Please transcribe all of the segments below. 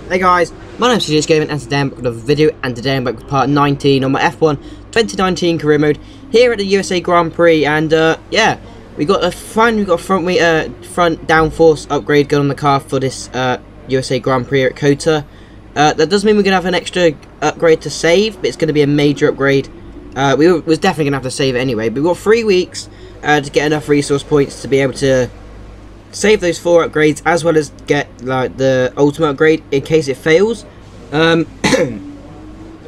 Hey guys, my name's CONSTRUCTOR'S Gaming and today I'm back with another video, and today I'm back with part 19 on my F1 2019 career mode here at the USA Grand Prix. And yeah, we got a front downforce upgrade going on the car for this USA Grand Prix at COTA. That does mean we're gonna have an extra upgrade to save, but it's gonna be a major upgrade. We was definitely gonna have to save it anyway, but we've got 3 weeks to get enough resource points to be able to save those 4 upgrades, as well as get like the ultimate upgrade in case it fails. So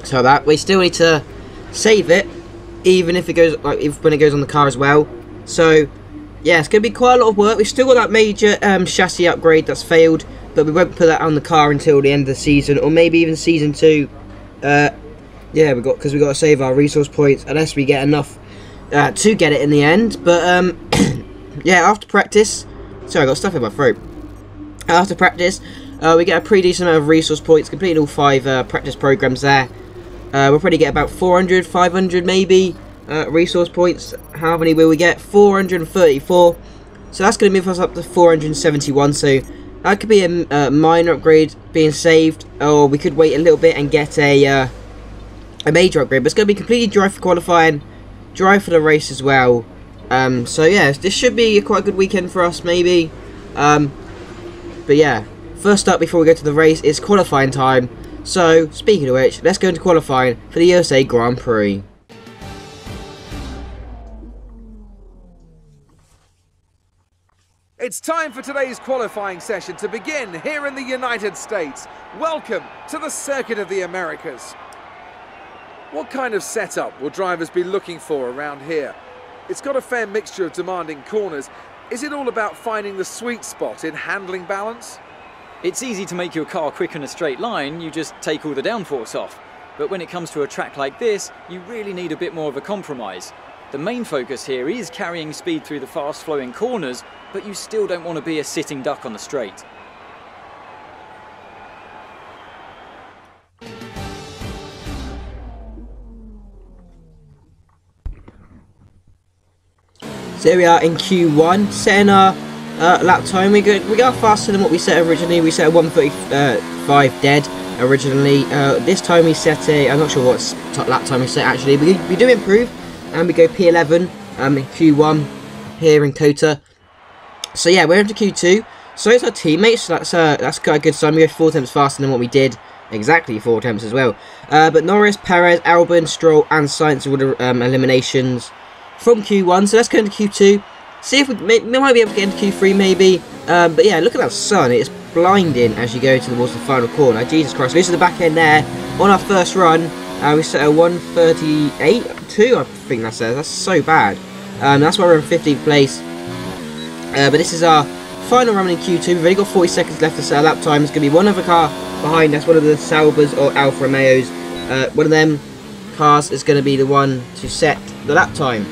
that we still need to save it, even if it goes when it goes on the car as well. So yeah, it's gonna be quite a lot of work. We've still got that major chassis upgrade that's failed, but we won't put that on the car until the end of the season, or maybe even season 2. Yeah, because we got to save our resource points unless we get enough to get it in the end. But yeah, after practice. Sorry, I got stuff in my throat. After practice, we get a pretty decent amount of resource points, completing all 5 practice programs there. We'll probably get about 400, 500 maybe resource points. How many will we get? 434. So that's going to move us up to 471. So that could be a minor upgrade being saved, or we could wait a little bit and get a major upgrade. But it's going to be completely dry for qualifying, dry for the race as well. So yeah, this should be a quite good weekend for us, maybe. But yeah, first up before we go to the race is qualifying time. So speaking of which, let's go into qualifying for the USA Grand Prix. It's time for today's qualifying session to begin here in the United States. Welcome to the Circuit of the Americas. What kind of setup will drivers be looking for around here? It's got a fair mixture of demanding corners. Is it all about finding the sweet spot in handling balance? It's easy to make your car quick in a straight line, you just take all the downforce off. But when it comes to a track like this, you really need a bit more of a compromise. The main focus here is carrying speed through the fast-flowing corners, but you still don't want to be a sitting duck on the straight. So here we are in Q1, setting our lap time. We go faster than what we set originally. We set a 1:35 dead originally. This time we set a, I'm not sure what lap time we set actually. We do improve, and we go P11 in Q1 here in COTA. So yeah, we're into Q2. So it's our teammates. So that's quite a good sign. We go 4 attempts faster than what we did. Exactly 4 attempts as well. But Norris, Perez, Albon, Stroll, and Sainz with eliminations from Q1, so let's go into Q2, see if we might be able to get into Q3 maybe. But yeah, look at that sun, it's blinding as you go towards the final corner. Jesus Christ, this is the back end there on our first run. We set a 1:38.2, I think that says. That's so bad. That's why we're in 15th place. But this is our final run in Q2. We've only got 40 seconds left to set a lap time. There's going to be one other car behind us, one of the Saubers or Alfa Romeos. One of them cars is going to be the one to set the lap time.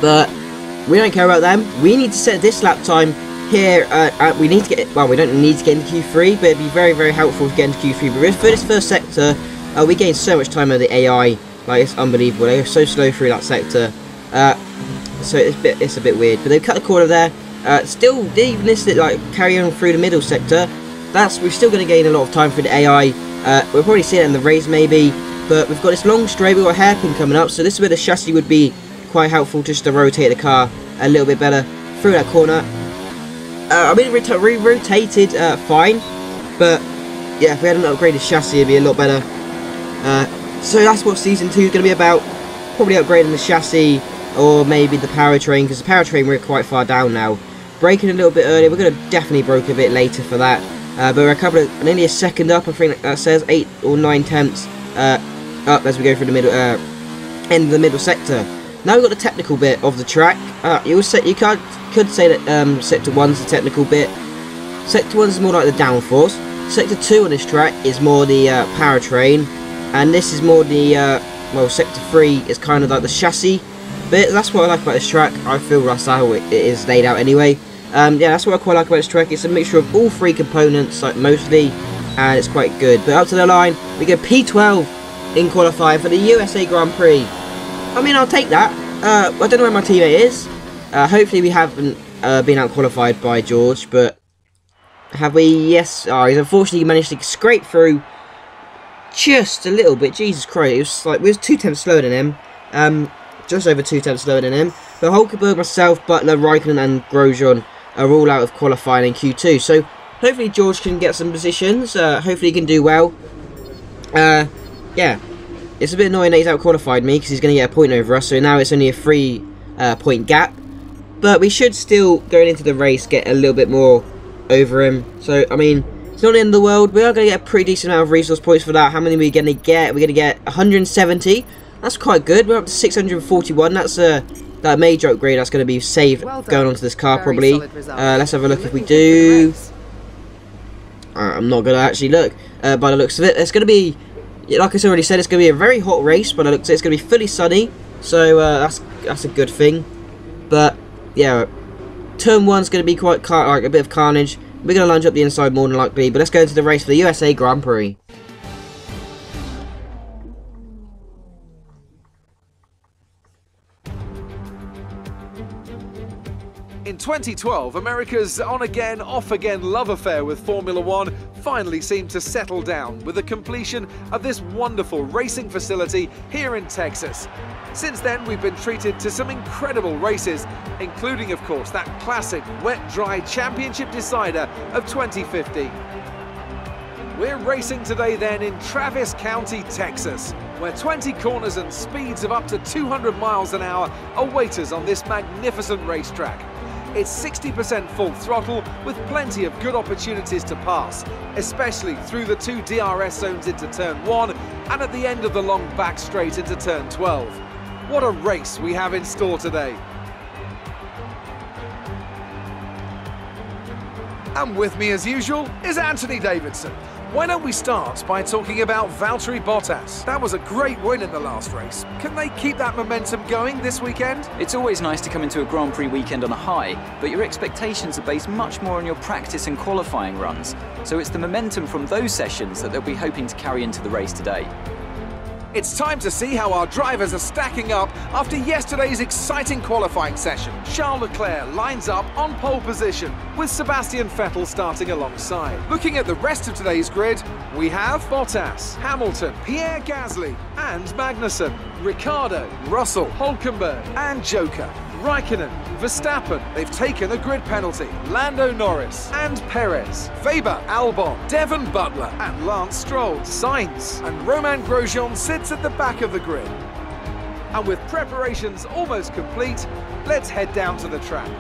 But we don't care about them. We need to set this lap time here. We need to get, well, we don't need to get into Q3, but it'd be very, very helpful to get into Q3. But for this first sector, we gain so much time over the AI. Like, it's unbelievable. They're so slow through that sector. So it's a bit weird. But they've cut the corner there. Still, even this like carry on through the middle sector. We're still going to gain a lot of time for the AI. We'll probably see it in the race maybe. But we've got this long straight. We've got a hairpin coming up. So this is where the chassis would be quite helpful, just to rotate the car a little bit better through that corner. I mean, rotated fine, but yeah, if we had an upgraded chassis, it'd be a lot better. So that's what season 2 is going to be about. Probably upgrading the chassis, or maybe the powertrain, because the powertrain we're quite far down now. Braking a little bit earlier. We're going to definitely brake a bit later for that. But we're nearly a second up. I think that says 8 or 9 tenths up as we go through the middle end of the middle sector. Now we've got the technical bit of the track. You could say that Sector 1's the technical bit. Sector 1 is more like the downforce. Sector 2 on this track is more the powertrain. And this is more the, well, Sector 3 is kind of like the chassis bit. That's what I like about this track. I feel that's how it is laid out anyway. Yeah, that's what I quite like about this track. It's a mixture of all 3 components, like mostly, and it's quite good. But up to the line, we go P12 in qualifying for the USA Grand Prix. I mean, I'll take that. I don't know where my teammate is. Hopefully we haven't been out qualified by George, but Have we? Yes. Oh, he's unfortunately managed to scrape through just a little bit. Jesus Christ, it was like we was 2 tenths slower than him. Just over 2 tenths slower than him. But Hulkenberg, myself, Butler, Raikkonen and Grosjean are all out of qualifying in Q2. So hopefully George can get some positions. Hopefully he can do well. Yeah. It's a bit annoying that he's out qualified me because he's going to get a point over us. So now it's only a 3 point gap. But we should still, going into the race, get a little bit more over him. So, I mean, it's not the end of the world. We are going to get a pretty decent amount of resource points for that. How many are we going to get? We're going to get 170. That's quite good. We're up to 641. That's that major upgrade that's going to be saved going onto this car probably. Let's have a look if we do. I'm not going to actually look. By the looks of it, it's going to be, like I already said, it's going to be a very hot race. By the looks of it, it's going to be fully sunny. So that's a good thing. But yeah, turn 1's going to be quite like a bit of carnage. We're going to lunge up the inside more than likely. But let's go into the race for the USA Grand Prix. In 2012, America's on-again, off-again love affair with Formula One finally seemed to settle down with the completion of this wonderful racing facility here in Texas. Since then, we've been treated to some incredible races, including, of course, that classic wet-dry championship decider of 2015. We're racing today then in Travis County, Texas, where 20 corners and speeds of up to 200 miles an hour await us on this magnificent racetrack. It's 60% full throttle with plenty of good opportunities to pass, especially through the 2 DRS zones into turn 1 and at the end of the long back straight into turn 12. What a race we have in store today. And with me as usual is Anthony Davidson. Why don't we start by talking about Valtteri Bottas? That was a great win in the last race. Can they keep that momentum going this weekend? It's always nice to come into a Grand Prix weekend on a high, but your expectations are based much more on your practice and qualifying runs. So it's the momentum from those sessions that they'll be hoping to carry into the race today. It's time to see how our drivers are stacking up after yesterday's exciting qualifying session. Charles Leclerc lines up on pole position, with Sebastian Vettel starting alongside. Looking at the rest of today's grid, we have Bottas, Hamilton, Pierre Gasly and Magnussen, Ricciardo, Russell, Hulkenberg and Joker. Raikkonen, Verstappen, they've taken a grid penalty, Lando Norris and Perez, Weber, Albon, Devon Butler and Lance Stroll, Sainz and Romain Grosjean sits at the back of the grid. And with preparations almost complete, let's head down to the track.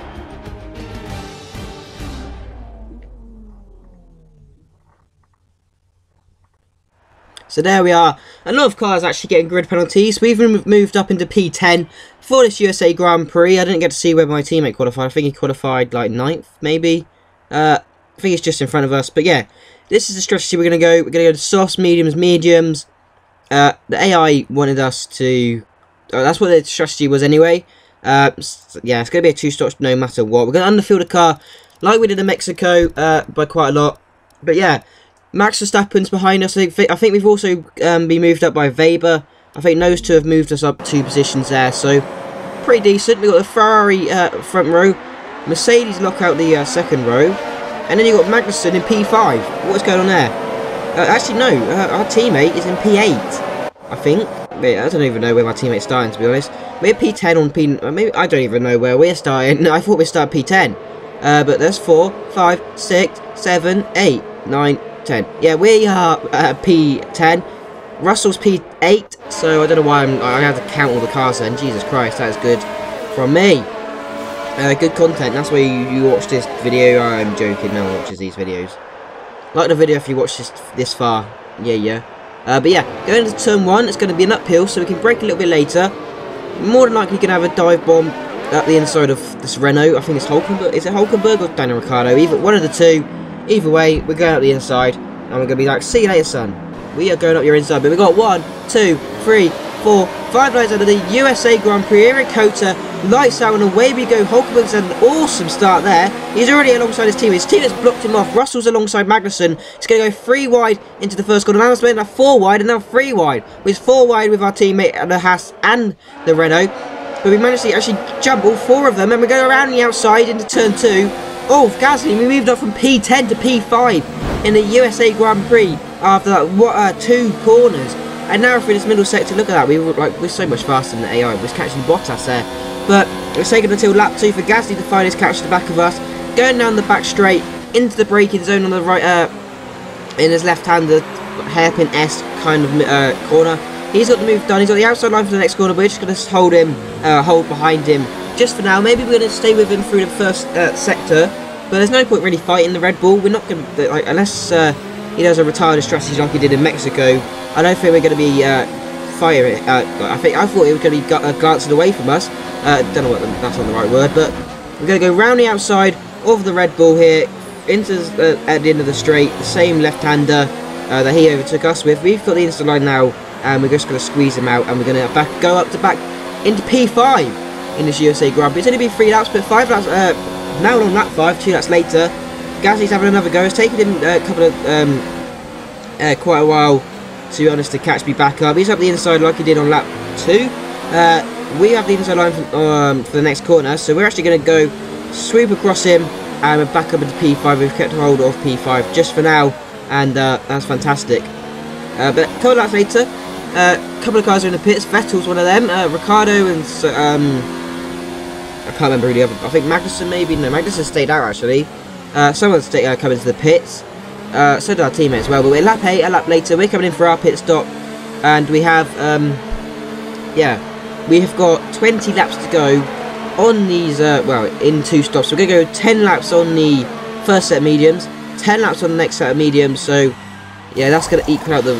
So there we are. A lot of cars actually getting grid penalties. We've moved up into P10 for this USA Grand Prix. I didn't get to see where my teammate qualified. I think he qualified like 9th, maybe. I think he's just in front of us. But yeah, this is the strategy we're going to go. We're going to go to softs, mediums. The AI wanted us to... that's what the strategy was anyway. Yeah, it's going to be a 2-stop no matter what. We're going to underfill the car like we did in Mexico by quite a lot. But yeah, Max Verstappen's behind us. I think we've also been moved up by Weber. I think those two have moved us up 2 positions there. So, pretty decent. We've got the Ferrari front row. Mercedes lock out the second row. And then you've got Magnussen in P5. What's going on there? Actually, no. Our teammate is in P8. I think. Wait, I don't even know where my teammate's starting, to be honest. We're P10 on P... maybe I don't even know where we're starting. I thought we started P10. But there's 4, 5, 6, 7, 8, 9... 10. Yeah, we are P10. Russell's P8, so I don't know why I had to count all the cars then. Jesus Christ, that is good from me. Good content. That's why you watch this video. I'm joking. No one watches these videos. Like the video if you watch this far. Yeah. But yeah, going into turn 1, it's going to be an uphill, so we can brake a little bit later. More than likely, going to have a dive bomb at the inside of this Renault. I think it's Hulkenberg. Is it Hulkenberg or Daniel Ricciardo? Either one of the two. Either way, we're going out the inside, and we're going to be like, see you later, son. We are going up your inside, but we've got 1, 2, 3, 4, 5 laps out of the USA Grand Prix. Eric Cota, lights out, and away we go. Hulkenberg's had an awesome start there. He's already alongside his team. His team has blocked him off. Russell's alongside Magnussen. He's going to go 3 wide into the first corner. Now it's made 4 wide, and now 3 wide. With 4 wide with our teammate, the Haas and the Renault. But we managed to actually jump all 4 of them, and we're going around the outside into turn 2. Oh, Gasly, we moved up from P10 to P5 in the USA Grand Prix after that 2 corners. And now through this middle sector, look at that, we're so much faster than the AI. We're catching Bottas there. But it's taken until lap 2 for Gasly to finally catch the back of us. Going down the back straight into the braking zone on the right, in his left-hander hairpin-esque kind of corner. He's got the move done. He's got the outside line for the next corner. We're just going to hold behind him just for now. Maybe we're going to stay with him through the first sector, but there's no point really fighting the Red Bull. We're not going to, like, unless he does a retarded strategy like he did in Mexico. I don't think we're going to be firing it. I thought he was going to be glancing away from us. Don't know what that's not the right word, but we're going to go round the outside of the Red Bull here into at the end of the straight. The same left-hander that he overtook us with. We've got the inside line now, and we're just going to squeeze him out, and we're going to go up to back into P5 in this USA Grand Prix. It's only been 3 laps, but 5 laps. Now on lap 5, 2 laps later, Gasly's having another go. It's taken him a couple of quite a while, to be honest, to catch me back up. He's up the inside like he did on lap 2. We have the inside line for the next corner, so we're actually going to go swoop across him, and we're back up into P5. We've kept hold of P5 just for now, and that's fantastic. But a couple of laps later, a couple of cars are in the pits. Vettel's one of them. Ricciardo and I can't remember who the other. I think Magnussen maybe. No, Magnussen stayed out actually. Someone coming to the pits. So did our teammate as well. But we're lap 8. A lap later, we're coming in for our pit stop, and we have we have got 20 laps to go on these. Well, in 2 stops. So we're gonna go 10 laps on the first set of mediums, 10 laps on the next set of mediums. So yeah, that's going to equal out the,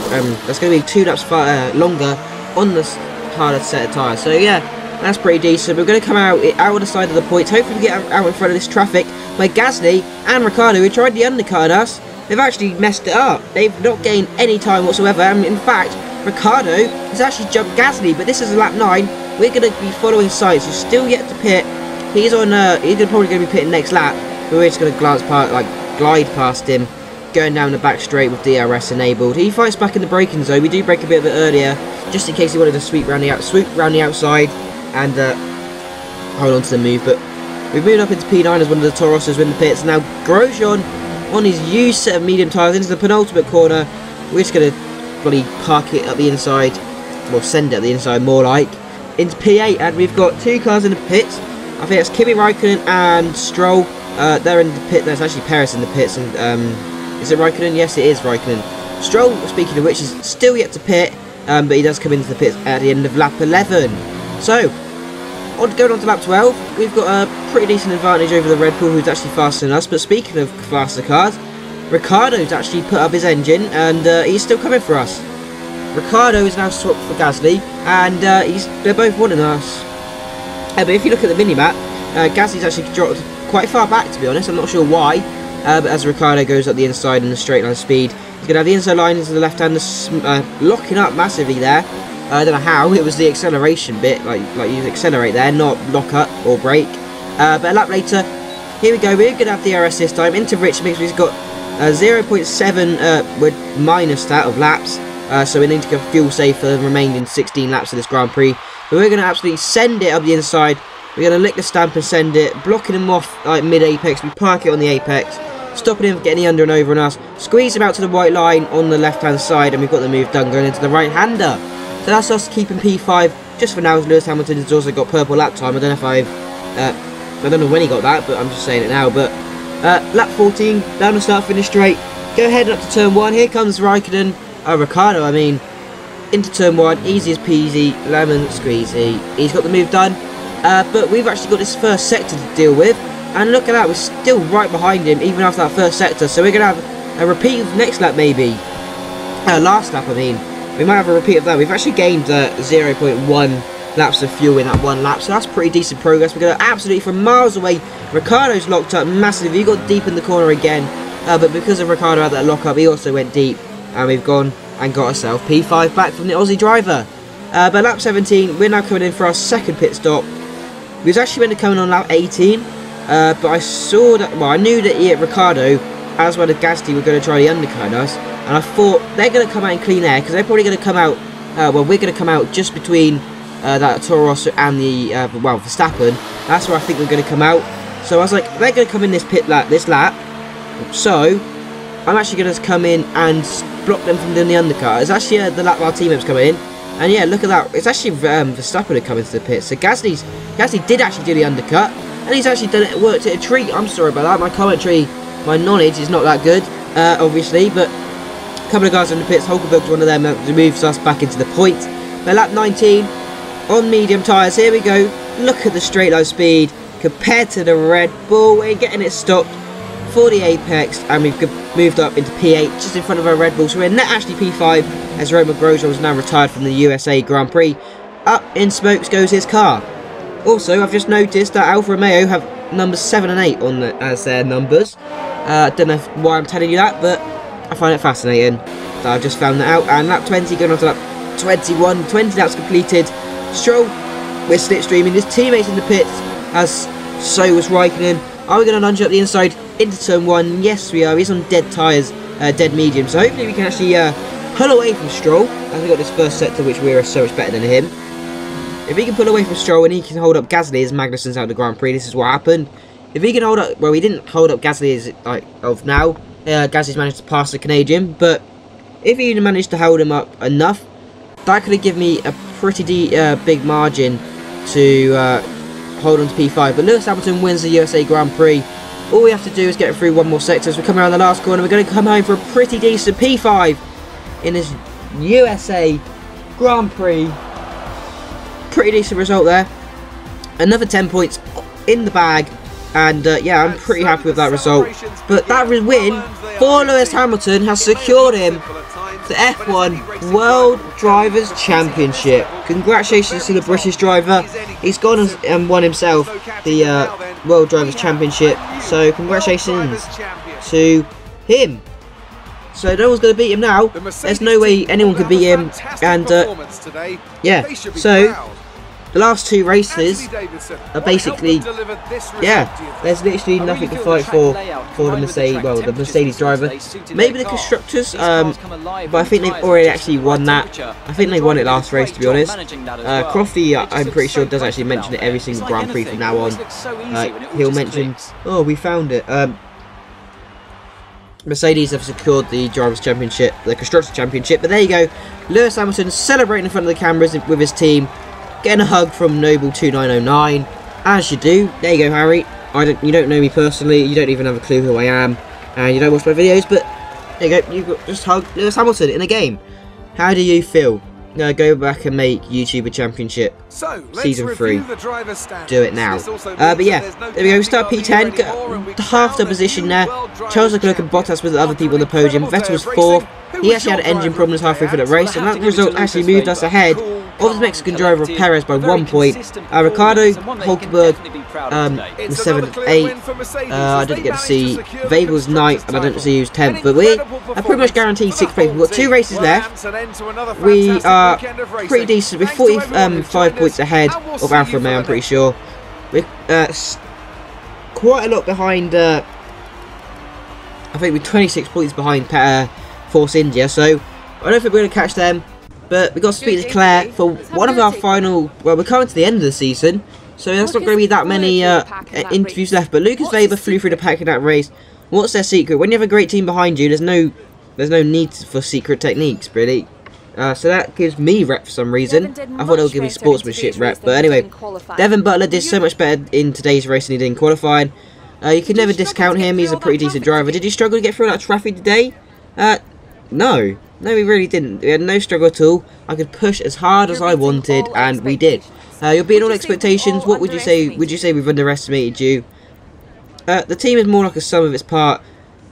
that's going to be 2 laps far, longer on the harder set of tyres. So yeah, that's pretty decent. We're going to come out of the side of the points, hopefully get out in front of this traffic, where Gasly and Ricciardo, who tried the undercut on us, they've actually messed it up. They've not gained any time whatsoever, and in fact, Ricciardo has actually jumped Gasly, but this is lap 9. We're going to be following Sainz, who's still yet to pit. He's on, he's probably going to be pitting next lap, but we're just going to glide past him, going down the back straight with DRS enabled. He fights back in the braking zone. We do brake a bit of it earlier, just in case he wanted to swoop round the outside and hold on to the move. But we've moved up into P9 as one of the Toroses in the pits. Now Grosjean on his used set of medium tyres into the penultimate corner. We're just going to bloody park it up the inside, well, send it up the inside more like, into P8, and we've got 2 cars in the pits. I think that's Kimi Raikkonen and Stroll. They're in the pit. There's actually Perez in the pits, and is it Raikkonen? Yes, it is Raikkonen. Stroll, speaking of which, is still yet to pit, but he does come into the pits at the end of lap 11. So, going on to lap 12, we've got a pretty decent advantage over the Red Bull, who's actually faster than us. But speaking of faster cars, Ricciardo's actually put up his engine, and he's still coming for us. Ricciardo is now swapped for Gasly, and they're both wanting us. But if you look at the mini-map, Gasly's actually dropped quite far back, to be honest. I'm not sure why. But as Ricciardo goes up the inside in the straight line speed, he's going to have the inside line into the left-hander, locking up massively there. I don't know how, it was the acceleration bit, like you accelerate there, not lock up or brake. But a lap later, here we go, we're going to have DRS this time into Rich Mix. We've got 0.7 with minus that of laps, so we need to go fuel save for the remaining 16 laps of this Grand Prix. But we're going to absolutely send it up the inside. We're going to lick the stamp and send it, blocking him off like mid-apex. We park it on the apex, stopping him from getting the under and over on us, squeeze him out to the white line on the left-hand side, and we've got the move done going into the right-hander. So that's us keeping P5 just for now, as Lewis Hamilton has also got purple lap time. I don't know if I don't know when he got that, but I'm just saying it now. But lap 14, down the start-finish straight, go heading up to turn 1. Here comes Raikkonen, Ricciardo, I mean, into turn 1, easy as peasy, lemon squeezy. He's got the move done. But we've actually got this first sector to deal with, and look at that, we're still right behind him even after that first sector. So we're going to have a repeat of next lap, maybe last lap. I mean, we might have a repeat of that. We've actually gained 0.1 laps of fuel in that 1 lap, so that's pretty decent progress. We're going to absolutely from miles away. Ricciardo's locked up massively. He got deep in the corner again, but because of Ricciardo had that lock up, he also went deep, and we've gone and got ourselves P5 back from the Aussie driver. But lap 17, we're now coming in for our second pit stop. We was actually meant to come in on lap 18, but I saw that, well, I knew that Ricciardo, as well as Gasly, were going to try the undercut on us, and I thought they're going to come out in clean air, because they're probably going to come out, well, we're going to come out just between that Toro Rosso and the, well, Verstappen. That's where I think we're going to come out. So I was like, they're going to come in this this lap. So I'm actually going to come in and block them from doing the undercut. It's actually the lap our teammates coming in. And yeah, look at that. It's actually Verstappen who come into the pit. So Gasly did actually do the undercut. And he's actually done it, worked it a treat. I'm sorry about that. My commentary, my knowledge is not that good, obviously. But a couple of guys in the pits. Hulkenberg's one of them that moves us back into the point. But lap 19 on medium tyres. Here we go. Look at the straight line speed compared to the Red Bull. We're getting it stopped for the apex, and we've moved up into P8 just in front of our Red Bull. So we're net actually P5 as Romain Grosjean is now retired from the USA Grand Prix. Up in smokes goes his car. Also, I've just noticed that Alfa Romeo have numbers 7 and 8 on as their numbers. Don't know why I'm telling you that, but I find it fascinating. So I've just found that out. And lap 20 going on to lap 21. 20 laps completed. Stroll, we're slipstreaming. His teammates in the pits, as so was Raikkonen. Are we going to lunge up the inside into turn 1? Yes, we are. He's on dead tyres, dead medium. So hopefully we can actually pull away from Stroll. As we got this first sector, which we're so much better than him. If he can pull away from Stroll and he can hold up Gasly as Magnussen's out of the Grand Prix, this is what happened. If he can hold up, well, he didn't hold up Gasly as of now. Gasly's managed to pass the Canadian, but if he managed to hold him up enough, that could have given me a pretty big margin to hold on to P5. But Lewis Hamilton wins the USA Grand Prix. All we have to do is get through one more sector. As we come around the last corner, we're going to come home for a pretty decent P5 in this USA Grand Prix. Pretty decent result there. Another 10 points in the bag. And yeah, I'm pretty happy with that result. But that win for Lewis Hamilton has secured him the F1 World Drivers' Championship. Congratulations to the British driver. He's gone and won himself the World Drivers' Championship. So congratulations to him. So no one's going to beat him now. There's no way anyone could beat him. And yeah, so the last two races are basically, yeah, there's literally nothing to fight for the Mercedes, well, the Mercedes driver. Maybe the constructors, but I think they've already actually won that. I think they won it last race, to be honest. Crofty, I'm pretty sure, does actually mention it every single Grand Prix from now on. He'll mention, oh, we found it. Mercedes have secured the Drivers' Championship, the Constructors' Championship, but there you go. Lewis Hamilton celebrating in front of the cameras with his team. Getting a hug from Noble2909, as you do. There you go, Harry. You don't know me personally, you don't even have a clue who I am, and you don't watch my videos, but there you go, you just hug Lewis Hamilton in a game. How do you feel? Go back and make YouTuber Championship Season 3. Do it now. But yeah, there we go. We start P10, got half the position there. Charles Leclerc and Bottas with the other people on the podium. Vettel was 4th. He actually had engine problems halfway through the race, and that result actually moved us ahead of the Mexican driver of Perez by 1 point. Ricardo, Hulkenberg was 7th, 8th. I didn't get to see. Weber was 9th, and I didn't see who's 10th. But we are pretty much guaranteed 6th place. We've got 2 races left. We are pretty decent. We're 45 points ahead of Alfa Romeo, I'm pretty sure. We're quite a lot behind. I think we're 26 points behind Force India, so I don't think we're going to catch them. But we've got to speak to Claire for one of our final, well, we're coming to the end of the season, so there's not going to be that many interviews left. But Lucas Weber flew through the pack in that race. What's their secret? When you have a great team behind you, there's no need for secret techniques, really. So that gives me rep for some reason. I thought it would give me sportsmanship rep, but anyway. Devin Butler did so much better in today's race than he did in qualifying. You can never discount him, he's a pretty decent driver. Did he struggle to get through that traffic today? No. No, we really didn't. We had no struggle at all. I could push as hard as I wanted, and we did. You're beating all expectations. What would you say? Would you say we've underestimated you? The team is more like a sum of its part.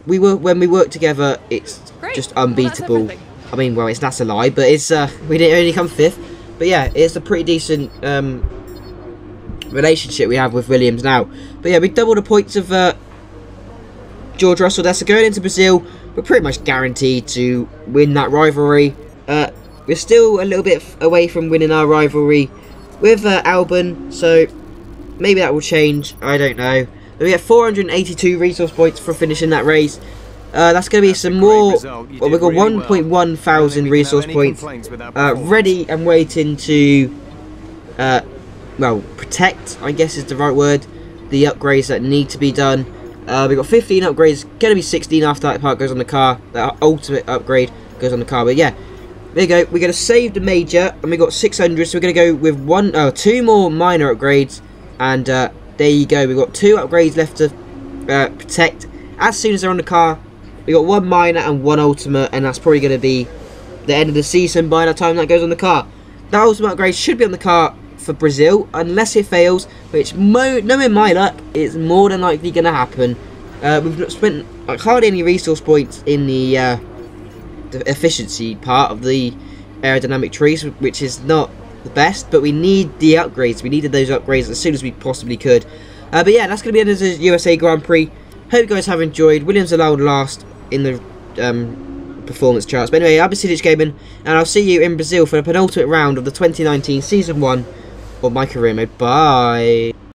When we work together, it's just unbeatable. I mean, well, that's a lie, but it's we didn't only come 5th. But yeah, it's a pretty decent relationship we have with Williams now. But yeah, we doubled the points of George Russell there. So going into Brazil, we're pretty much guaranteed to win that rivalry. We're still a little bit away from winning our rivalry with Albon, so maybe that will change. I don't know. But we get 482 resource points for finishing that race. That's going to be some more. Well, we've got 1.1 thousand resource points ready and waiting to, well, protect, I guess is the right word. the upgrades that need to be done. We've got 15 upgrades, going to be 16 after that part goes on the car. That ultimate upgrade goes on the car. But yeah, there you go. We're going to save the major, and we got 600. So we're going to go with 2 more minor upgrades, and there you go. We've got 2 upgrades left to protect. As soon as they're on the car, we got 1 minor and 1 ultimate, and that's probably going to be the end of the season by the time that goes on the car. That ultimate upgrade should be on the car for Brazil, unless it fails, which, knowing my luck, it's more than likely going to happen. We've not spent hardly any resource points in the efficiency part of the aerodynamic trees, which is not the best, but we need the upgrades. We needed those upgrades as soon as we possibly could. But yeah, that's going to be the end of the USA Grand Prix. Hope you guys have enjoyed. Williams allowed last in the performance charts. But anyway, I've been CONSTRUCTOR'S Gaming, and I'll see you in Brazil for the penultimate round of the 2019 Season 1 of my career mode. Bye.